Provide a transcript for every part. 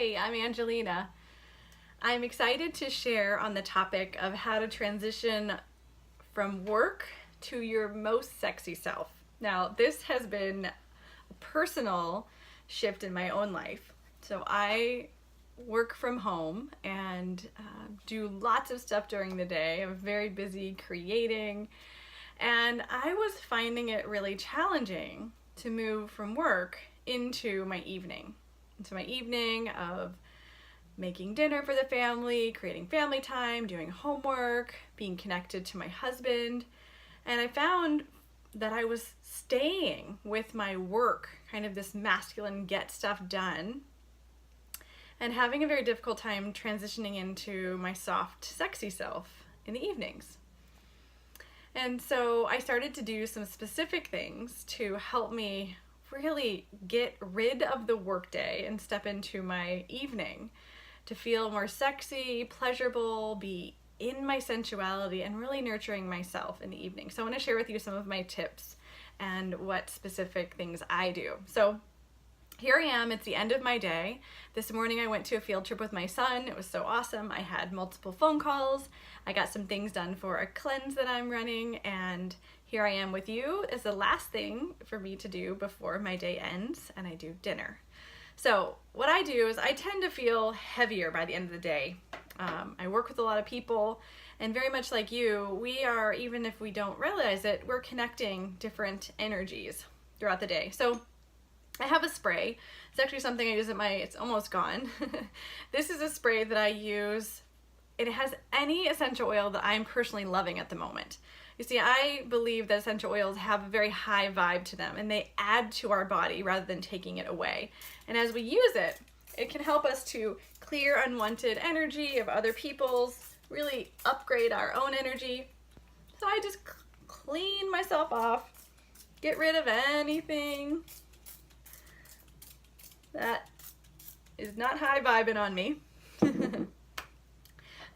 Hi, I'm Angelina. I'm excited to share on the topic of how to transition from work to your most sexy self. Now, this has been a personal shift in my own life. So I work from home and do lots of stuff during the day. I'm very busy creating, and I was finding it really challenging to move from work into my evening. Into my evening of making dinner for the family, creating family time, doing homework, being connected to my husband. And I found that I was staying with my work, kind of this masculine get stuff done, and having a very difficult time transitioning into my soft, sexy self in the evenings. And so I started to do some specific things to help me really get rid of the workday and step into my evening to feel more sexy, pleasurable, be in my sensuality, and really nurturing myself in the evening. So I want to share with you some of my tips and what specific things I do. So here I am, it's the end of my day. This morning I went to a field trip with my son. It was so awesome. I had multiple phone calls. I got some things done for a cleanse that I'm running, and here I am with you as the last thing for me to do before my day ends, and I do dinner. So what I do is I tend to feel heavier by the end of the day. I work with a lot of people, and very much like you, we are, even if we don't realize it, we're connecting different energies throughout the day. So I have a spray. It's actually something I use at it's almost gone. This is a spray that I use. It has any essential oil that I'm personally loving at the moment. You see, I believe that essential oils have a very high vibe to them, and they add to our body rather than taking it away. And as we use it, it can help us to clear unwanted energy of other people's, really upgrade our own energy. So I just clean myself off, get rid of anything that is not high vibing on me.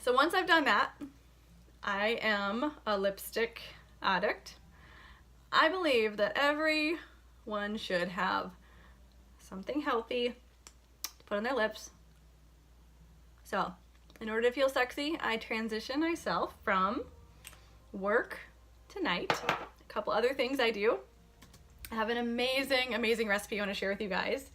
So once I've done that, I am a lipstick addict. I believe that everyone should have something healthy to put on their lips. So in order to feel sexy, I transition myself from work to night. A couple other things I do. I have an amazing recipe I want to share with you guys.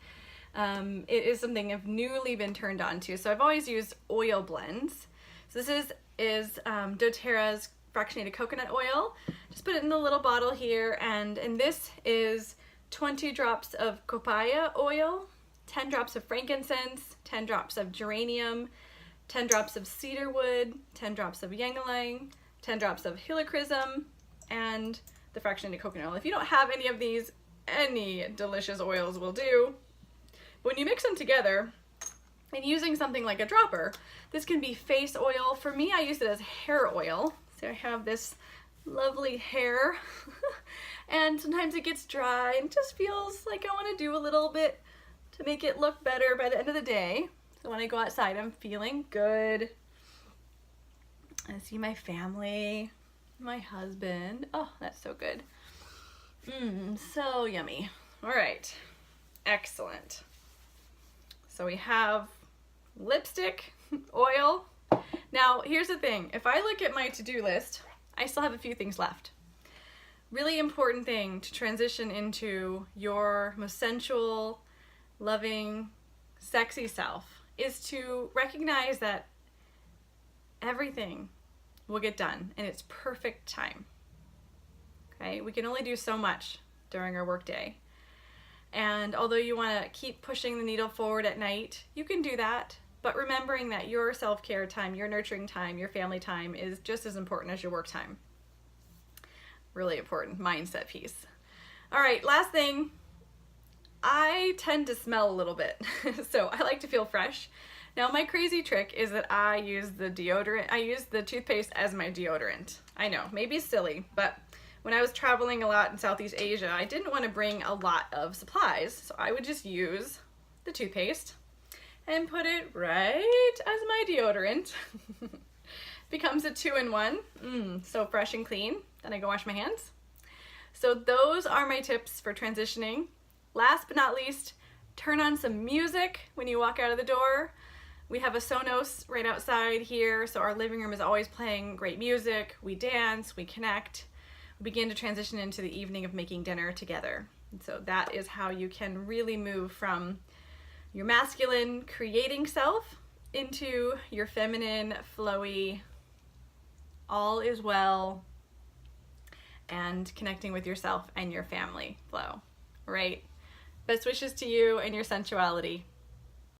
It is something I've newly been turned on to. So I've always used oil blends. So this is doTERRA's fractionated coconut oil. Just put it in the little bottle here, and this is 20 drops of copaiba oil, 10 drops of frankincense, 10 drops of geranium, 10 drops of cedarwood, 10 drops of ylang ylang, 10 drops of helichrysum, and the fractionated coconut oil. If you don't have any of these, any delicious oils will do. When you mix them together, and using something like a dropper, this can be face oil. For me, I use it as hair oil. So I have this lovely hair, and sometimes it gets dry and just feels like I want to do a little bit to make it look better by the end of the day. So when I go outside, I'm feeling good. I see my family, my husband. Oh, that's so good. So yummy. All right, excellent. So we have lipstick, oil. Now, here's the thing. If I look at my to-do list, I still have a few things left. Really important thing to transition into your most sensual, loving, sexy self is to recognize that everything will get done in its perfect time. Okay? We can only do so much during our workday. And although you want to keep pushing the needle forward at night, you can do that. But remembering that your self-care time, your nurturing time, your family time is just as important as your work time. Really important mindset piece. All right, last thing. I tend to smell a little bit, so I like to feel fresh. Now, my crazy trick is that I use the deodorant. I use the toothpaste as my deodorant. I know, maybe it's silly, but when I was traveling a lot in Southeast Asia, I didn't want to bring a lot of supplies, so I would just use the toothpaste and put it right as my deodorant. Becomes a 2-in-1. So fresh and clean. Then I go wash my hands. So those are my tips for transitioning. Last but not least, turn on some music when you walk out of the door. We have a Sonos right outside here, so our living room is always playing great music. We dance, we connect, we begin to transition into the evening of making dinner together. And so that is how you can really move from your masculine creating self into your feminine, flowy, all is well, and connecting with yourself and your family flow, right? Best wishes to you and your sensuality.